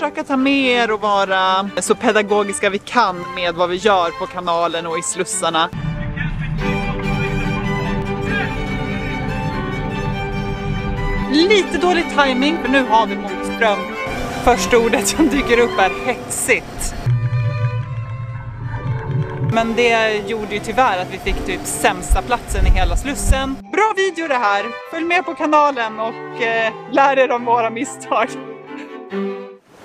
försöka ta med er och vara så pedagogiska vi kan med vad vi gör på kanalen och i slussarna. Lite dålig timing, för nu har vi motström. Första ordet som dyker upp är hetsigt. Men det gjorde ju tyvärr att vi fick typ sämsta platsen i hela slussen. Bra video det här! Följ med på kanalen och lär er om våra misstag.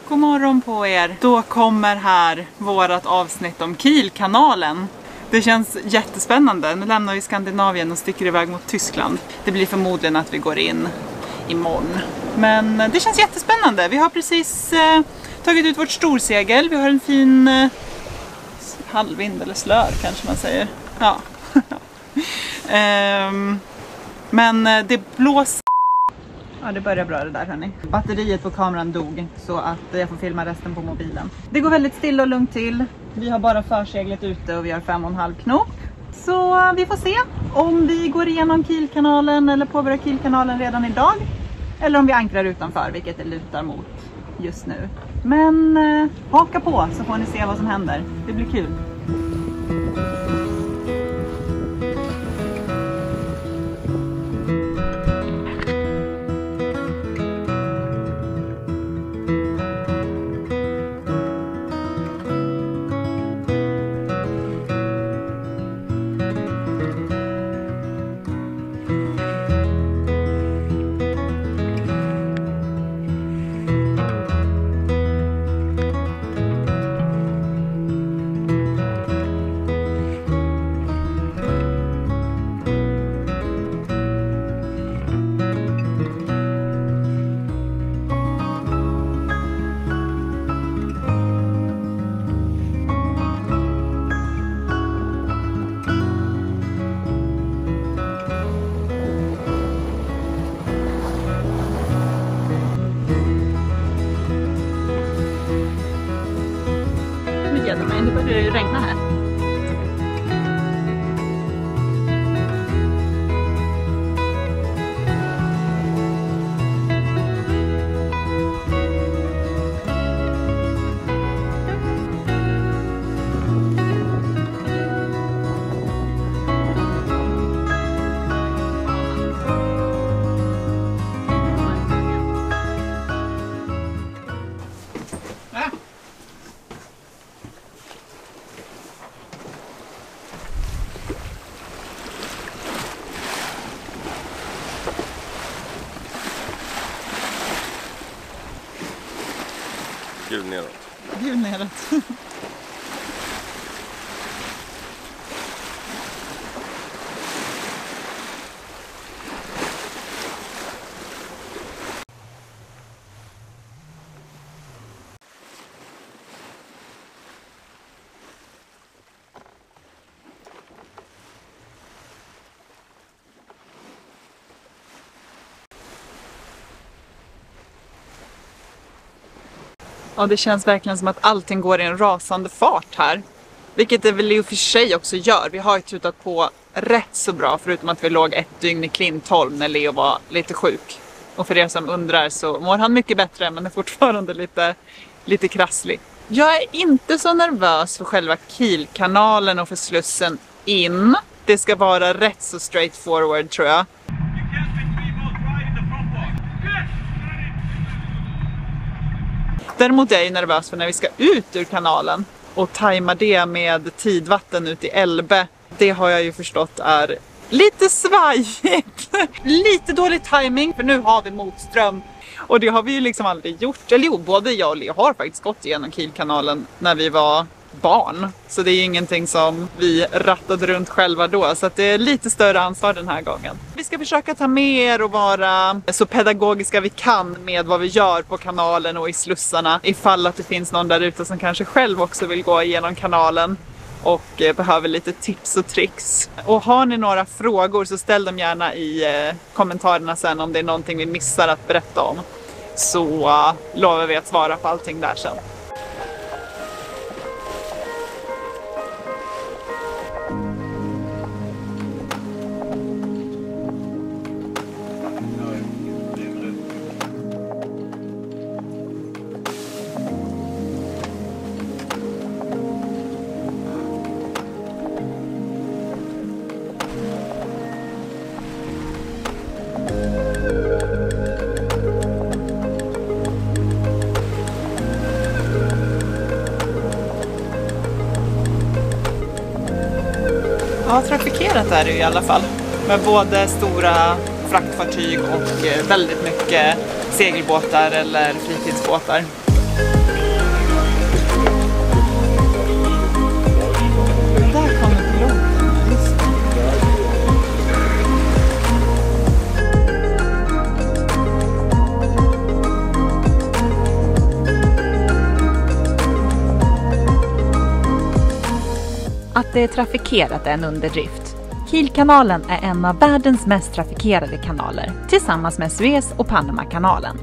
God morgon på er! Då kommer här vårat avsnitt om Kielkanalen. Det känns jättespännande. Nu lämnar vi Skandinavien och sticker iväg mot Tyskland. Det blir förmodligen att vi går in imorgon. Men det känns jättespännande. Vi har precis tagit ut vårt storsegel. Vi har en fin halvvind eller slör kanske man säger. Ja. Men det blåser. Ja, det börjar bra det där hörni. Batteriet på kameran dog så att jag får filma resten på mobilen. Det går väldigt stilla och lugnt till. Vi har bara förseglet ute och vi har 5,5 knop. Så vi får se om vi går igenom Kielkanalen eller påbörjar Kielkanalen redan idag. Eller om vi ankrar utanför, vilket det lutar mot just nu. Men haka på så får ni se vad som händer. Det blir kul. Det börjar ju regna här. Gul neråt. Gul neråt. Ja, det känns verkligen som att allting går i en rasande fart här. Vilket det väl i och för sig också gör. Vi har ju tutat på rätt så bra förutom att vi låg ett dygn i Klintholm när Leo var lite sjuk. Och för er som undrar så mår han mycket bättre men är fortfarande lite krasslig. Jag är inte så nervös för själva Kielkanalen och för slussen in. Det ska vara rätt så straightforward tror jag. Däremot är jag ju nervös för när vi ska ut ur kanalen och tajma det med tidvatten ut i Elbe. Det har jag ju förstått är lite svajigt. Lite dålig timing för nu har vi motström. Och det har vi ju liksom aldrig gjort. Eller jo, både jag och Leo har faktiskt gått igenom Kielkanalen när vi var barn. Så det är ingenting som vi rattade runt själva då. Så att det är lite större ansvar den här gången. Vi ska försöka ta med er och vara så pedagogiska vi kan med vad vi gör på kanalen och i slussarna. Ifall att det finns någon där ute som kanske själv också vill gå igenom kanalen. Och behöver lite tips och tricks. Och har ni några frågor så ställ dem gärna i kommentarerna sen om det är någonting vi missar att berätta om. Så lovar vi att svara på allting där sen. Ja, trafikerat är det ju i alla fall. Med både stora fraktfartyg och väldigt mycket segelbåtar eller fritidsbåtar. Där kommer piloten. Just det. Att det är trafikerat är en underdrift. Kielkanalen är en av världens mest trafikerade kanaler, tillsammans med Suez- och Panamakanalen.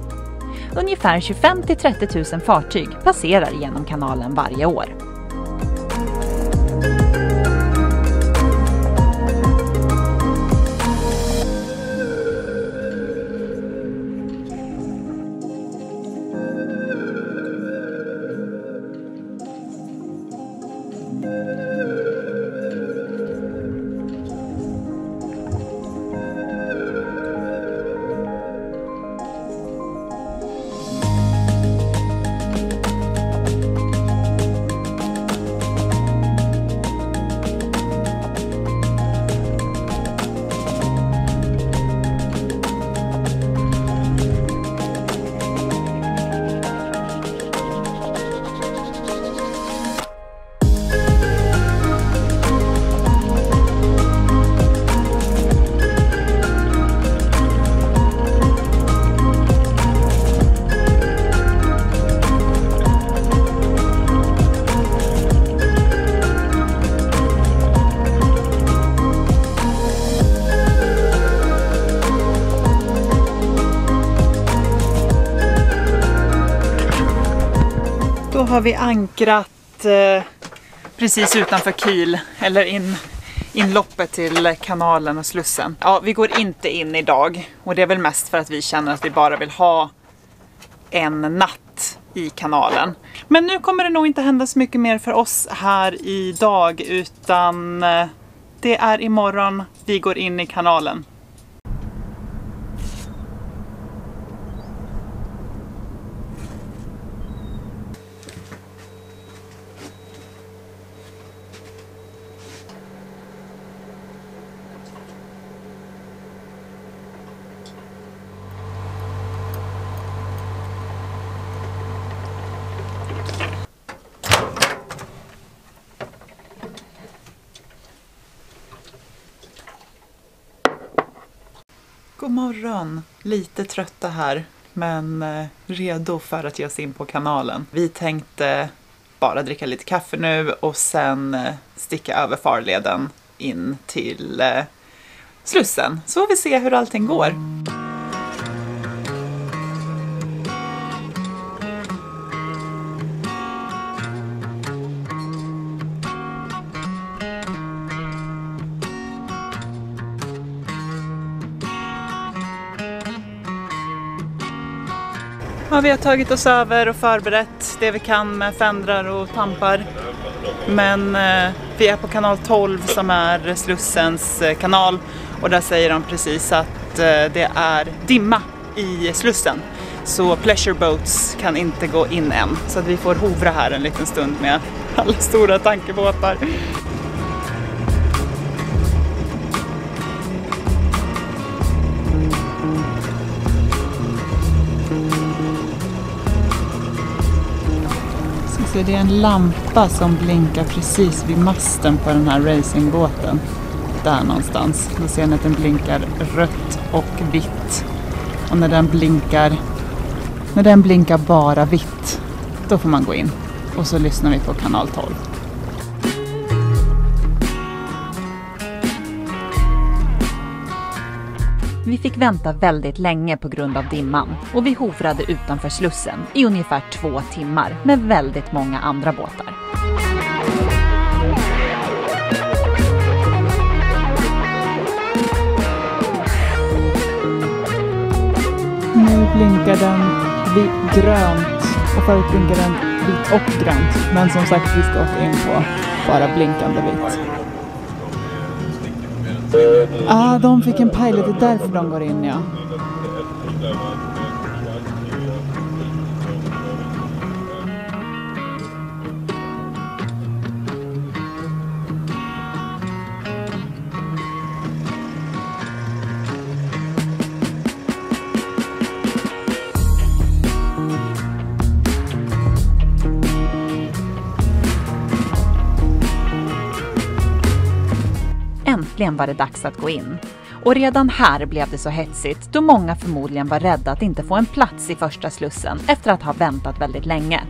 Ungefär 25-30 000 fartyg passerar genom kanalen varje år. Då har vi ankrat precis utanför Kiel, eller inloppet till kanalen och Slussen. Ja, vi går inte in idag och det är väl mest för att vi känner att vi bara vill ha en natt i kanalen. Men nu kommer det nog inte hända så mycket mer för oss här idag, utan det är imorgon vi går in i kanalen. God morgon! Lite trötta här, men redo för att ge oss in på kanalen. Vi tänkte bara dricka lite kaffe nu och sen sticka över farleden in till Slussen. Så får vi se hur allting går. Ja, vi har tagit oss över och förberett det vi kan med fändrar och tampar. Men vi är på kanal 12 som är Slussens kanal. Och där säger de precis att det är dimma i Slussen. Så pleasure boats kan inte gå in än. Så att vi får hovra här en liten stund med alla stora tankebåtar. Så det är en lampa som blinkar precis vid masten på den här racingbåten. Där någonstans. Då ser ni att den blinkar rött och vitt. Och när den blinkar bara vitt, då får man gå in. Och så lyssnar vi på kanal 12. Vi fick vänta väldigt länge på grund av dimman och vi hovrade utanför Slussen i ungefär 2 timmar med väldigt många andra båtar. Nu blinkar den grönt och förut blinkar den vitt och grönt. Men som sagt, vi ska åka in på bara blinkande vitt. De fick en pilot, det är därför de går in, ja. äntligen var det dags att gå in. Och redan här blev det så hetsigt då många förmodligen var rädda att inte få en plats i första slussen efter att ha väntat väldigt länge.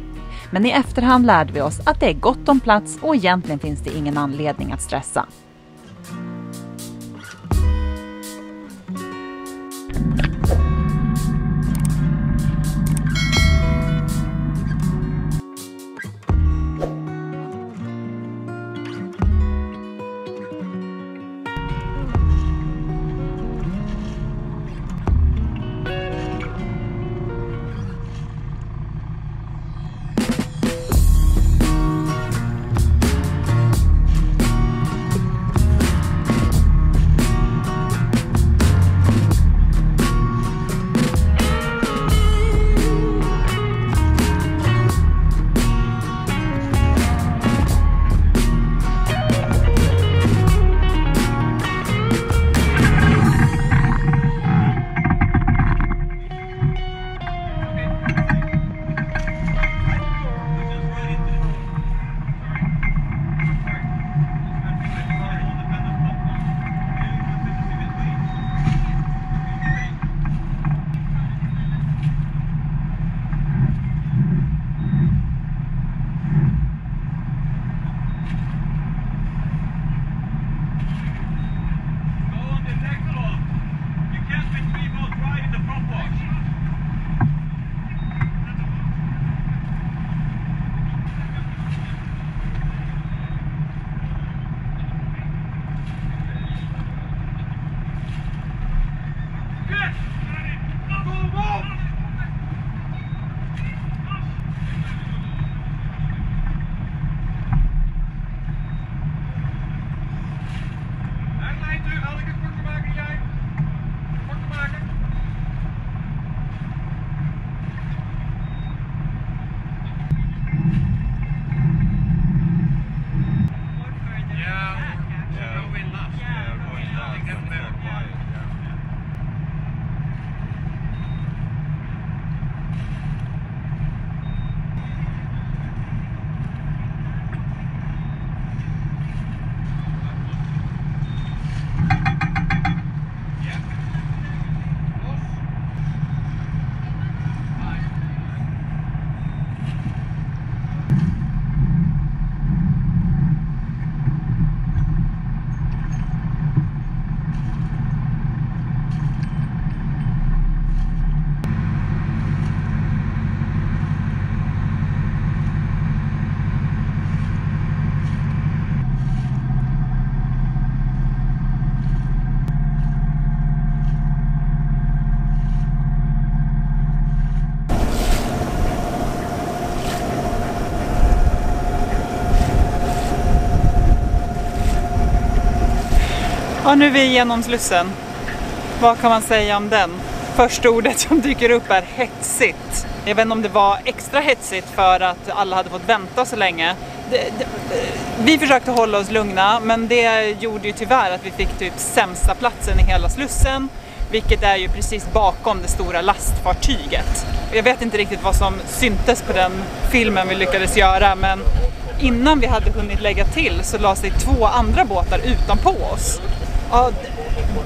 Men i efterhand lärde vi oss att det är gott om plats och egentligen finns det ingen anledning att stressa. Ja, nu är vi igenom Slussen. Vad kan man säga om den? Första ordet som dyker upp är hetsigt. Jag vet inte om det var extra hetsigt för att alla hade fått vänta så länge. Vi försökte hålla oss lugna, men det gjorde ju tyvärr att vi fick typ sämsta platsen i hela Slussen. Vilket är ju precis bakom det stora lastfartyget. Jag vet inte riktigt vad som syntes på den filmen vi lyckades göra, men innan vi hade hunnit lägga till så la sig 2 andra båtar utanpå oss. Ja,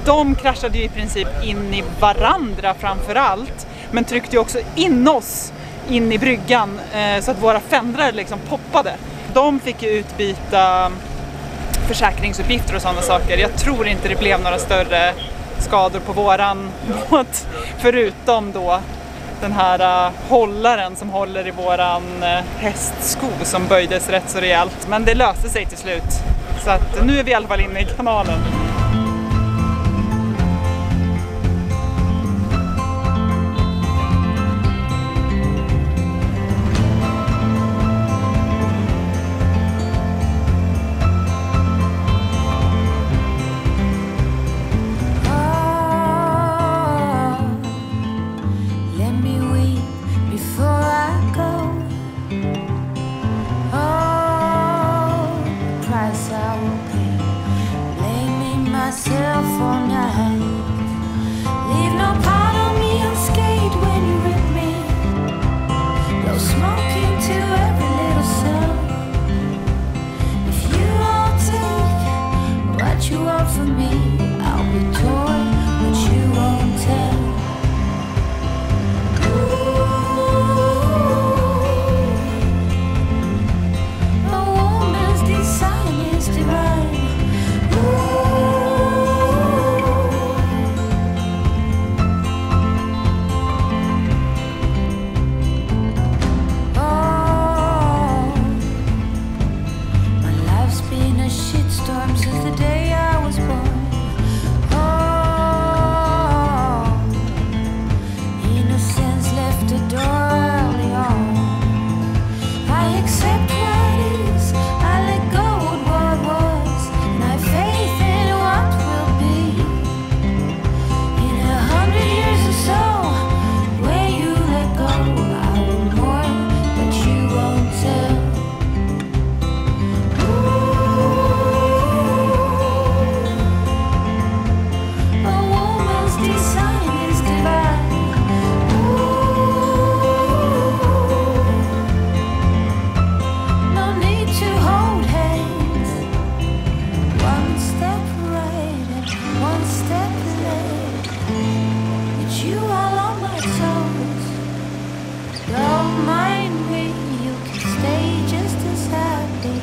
de kraschade ju i princip in i varandra framför allt, men tryckte ju också in i bryggan så att våra fendrar liksom poppade. De fick ju utbyta försäkringsuppgifter och sådana saker. Jag tror inte det blev några större skador på våran båt, förutom då den här hållaren som håller i våran hästsko som böjdes rätt så rejält. Men det löste sig till slut. Så att nu är vi i alla fall inne i kanalen. Price I will pay. Blame me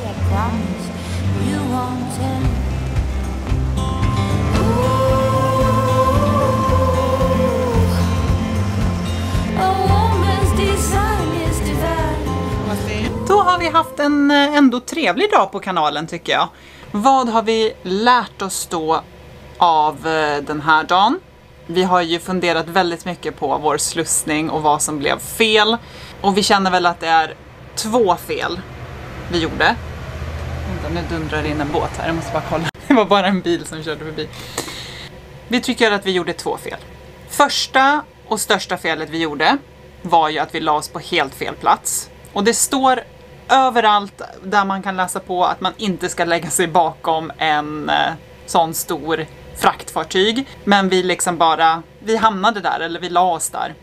I promise you won't end. Då har vi haft en ändå trevlig dag på kanalen tycker jag. Vad har vi lärt oss då av den här dagen? Vi har ju funderat väldigt mycket på vår slussning och vad som blev fel. Och vi känner väl att det är 2 fel vi gjorde. Vänta, nu dundrar det in en båt här, jag måste bara kolla. Det var bara en bil som körde förbi. Vi tycker att vi gjorde 2 fel. Första och största felet vi gjorde var ju att vi la oss på helt fel plats. Och det står överallt där man kan läsa på att man inte ska lägga sig bakom en sån stor fraktfartyg. Men vi liksom bara, vi hamnade där eller vi la oss där.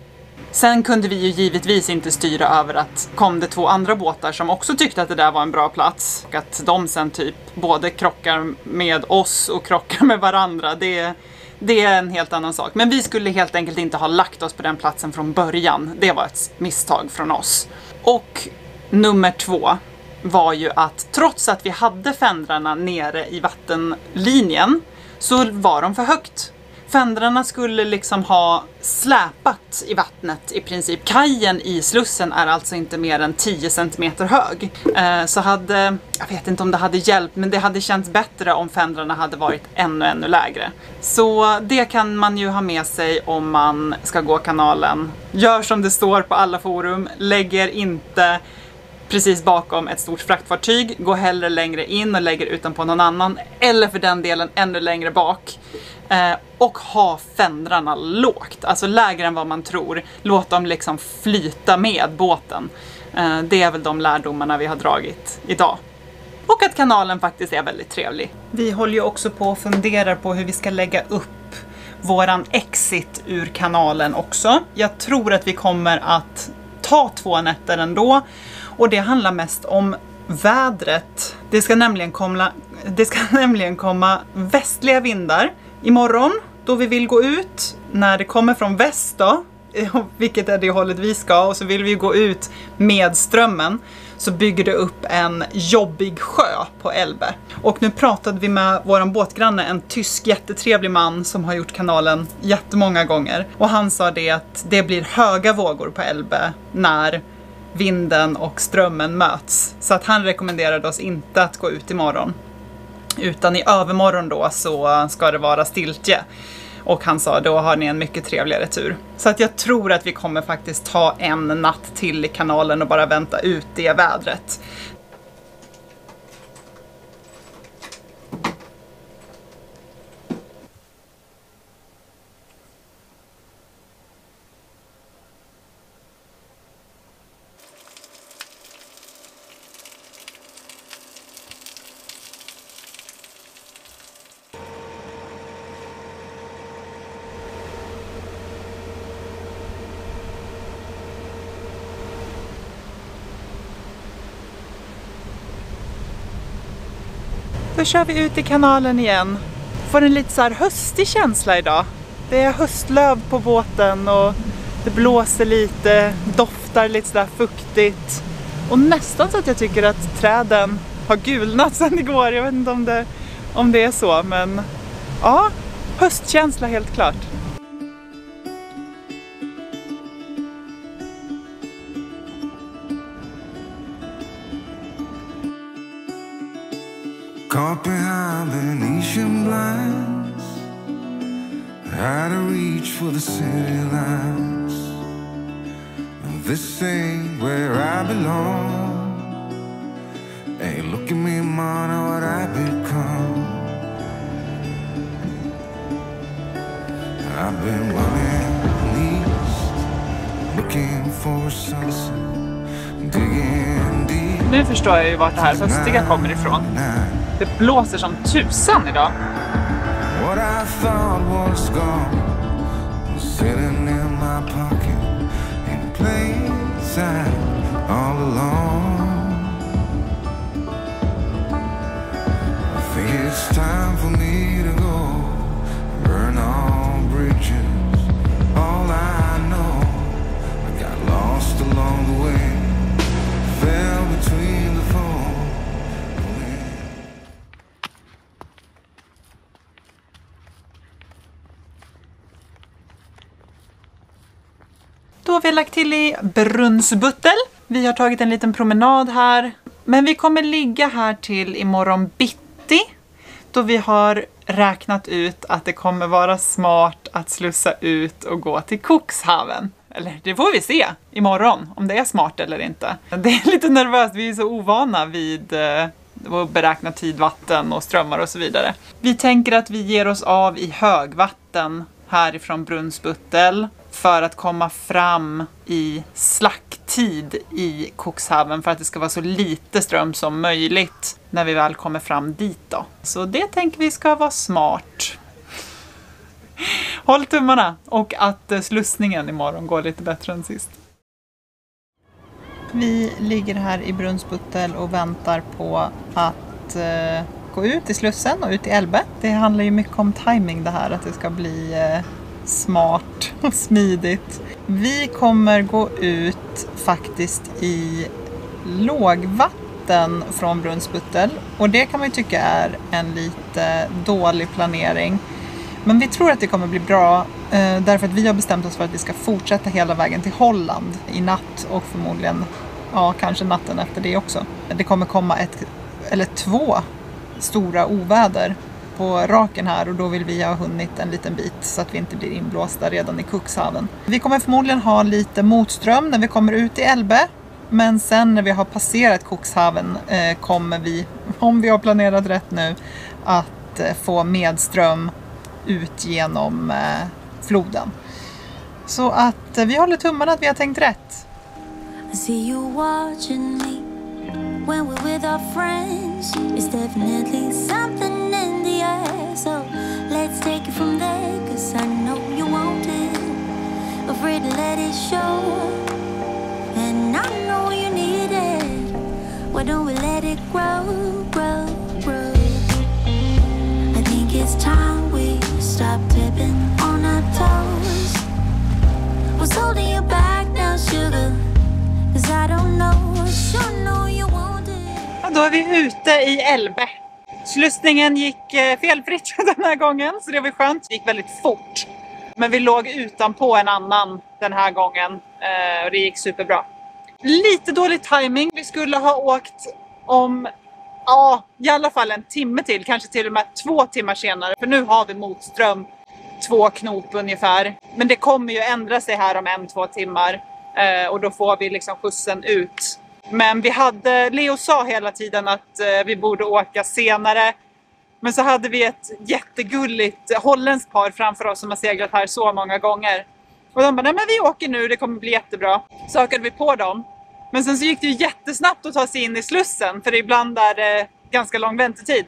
Sen kunde vi ju givetvis inte styra över att kom det 2 andra båtar som också tyckte att det där var en bra plats. Och att de sen typ både krockar med oss och krockar med varandra. Det är en helt annan sak. Men vi skulle helt enkelt inte ha lagt oss på den platsen från början. Det var ett misstag från oss. Och nummer 2 var ju att trots att vi hade fändrarna nere i vattenlinjen så var de för högt. Fändrarna skulle liksom ha släpat i vattnet i princip. Kajen i slussen är alltså inte mer än 10 cm hög. Så hade, jag vet inte om det hade hjälpt, men det hade känts bättre om fändrarna hade varit ännu lägre. Så det kan man ju ha med sig om man ska gå kanalen. Gör som det står på alla forum, lägger inte precis bakom ett stort fraktfartyg, gå hellre längre in och lägger utanpå någon annan, eller för den delen ännu längre bak. Och ha fändrarna lågt, alltså lägre än vad man tror. Låt dem liksom flyta med båten. Det är väl de lärdomarna vi har dragit idag. Och att kanalen faktiskt är väldigt trevlig. Vi håller ju också på och funderar på hur vi ska lägga upp våran exit ur kanalen också. Jag tror att vi kommer att ta 2 nätter ändå. Och det handlar mest om vädret. Det ska nämligen komma västliga vindar imorgon, då vi vill gå ut. När det kommer från väst då, vilket är det hållet vi ska, och så vill vi gå ut med strömmen, så bygger det upp en jobbig sjö på Elbe. Och nu pratade vi med våran båtgranne, en tysk jättetrevlig man som har gjort kanalen jättemånga gånger. Och han sa det att det blir höga vågor på Elbe när vinden och strömmen möts. Så att han rekommenderade oss inte att gå ut imorgon. Utan i övermorgon då så ska det vara stiltje. Och han sa då har ni en mycket trevligare tur. Så att jag tror att vi kommer faktiskt ta en natt till i kanalen och bara vänta ut det vädret. Då kör vi ut i kanalen igen. Får en lite så här höstig känsla idag. Det är höstlöv på båten och det blåser lite, doftar lite sådär fuktigt. Och nästan så att jag tycker att träden har gulnat sedan igår. Jag vet inte om det är så, men ja, höstkänsla helt klart. Caught behind Venetian blinds, out of reach for the city lights. This ain't where I belong. Hey, look at me, man, what I become. I've been running east, looking for a sunset, digging deep. Nu förstår jag ju vart det här höstiga kommer ifrån. Det blåser som tusan idag. What I thought was gone was sitting in my pocket in plain sight all along. I think it's time for me to go, burn all bridges. All I know, I got lost along the way, fell between the foam, vi lagt till i Brunnsbuttel. Vi har tagit en liten promenad här. Men vi kommer ligga här till imorgon bitti. Då vi har räknat ut att det kommer vara smart att slussa ut och gå till Cuxhaven. Eller det får vi se imorgon om det är smart eller inte. Det är lite nervöst, vi är så ovana vid att beräkna tidvatten och strömmar och så vidare. Vi tänker att vi ger oss av i högvatten härifrån Brunnsbuttel för att komma fram i slacktid i Cuxhaven för att det ska vara så lite ström som möjligt när vi väl kommer fram dit då. Så det tänker vi ska vara smart. Håll tummarna och att slussningen imorgon går lite bättre än sist. Vi ligger här i Brunnsbuttel och väntar på att gå ut i Slussen och ut i Elbe. Det handlar ju mycket om timing det här, att det ska bli smart och smidigt. Vi kommer gå ut faktiskt i lågvatten från Brunnsbuttel och det kan man ju tycka är en lite dålig planering. Men vi tror att det kommer bli bra därför att vi har bestämt oss för att vi ska fortsätta hela vägen till Holland i natt och förmodligen kanske natten efter det också. Det kommer komma två stora oväder på raken här och då vill vi ha hunnit en liten bit så att vi inte blir inblåsta redan i Cuxhaven. Vi kommer förmodligen ha lite motström när vi kommer ut i Elbe, men sen när vi har passerat Cuxhaven kommer vi, om vi har planerat rätt nu, att få medström ut genom floden. Så att vi håller tummarna att vi har tänkt rätt. I see you watching me when we're with our friends. It's definitely something in the air. So let's take it from there, 'cause I know you want it. Afraid to let it show. And I know you need it. Why don't we let it grow, grow, grow? I think it's time we stop tipping on our toes. What's holding you back now, sugar? 'Cause I don't know, sure know you want it. Ja, då är vi ute i Elbe. Slussningen gick felfritt den här gången, så det var skönt. Det gick väldigt fort. Men vi låg utanpå en annan den här gången och det gick superbra. Lite dålig timing. Vi skulle ha åkt om i alla fall en timme till, kanske till och med 2 timmar senare. För nu har vi motström 2 knop ungefär. Men det kommer ju ändra sig här om 1-2 timmar och då får vi liksom skjutsen ut. Men Leo sa hela tiden att vi borde åka senare. Men så hade vi ett jättegulligt holländskt par framför oss som har seglat här så många gånger. Och de bara, nej men vi åker nu, det kommer bli jättebra. Så ökade vi på dem. Men sen så gick det ju jättesnabbt att ta sig in i Slussen, för ibland är det ganska lång väntetid.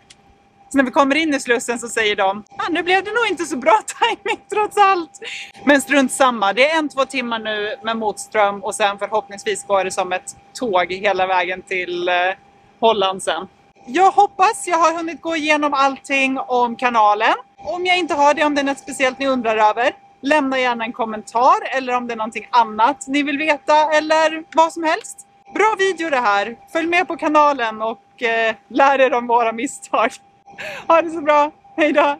Så när vi kommer in i Slussen så säger de, nu blev det nog inte så bra timing trots allt. Men strunt samma, det är 1-2 timmar nu med motström och sen förhoppningsvis går det som ett tåg hela vägen till Holland sen. Jag hoppas jag har hunnit gå igenom allting om kanalen. Om jag inte har det, om det är något speciellt ni undrar över, lämna gärna en kommentar eller om det är någonting annat ni vill veta eller vad som helst. Bra video det här. Följ med på kanalen och lär er om våra misstag. Ha det så bra. Hej då!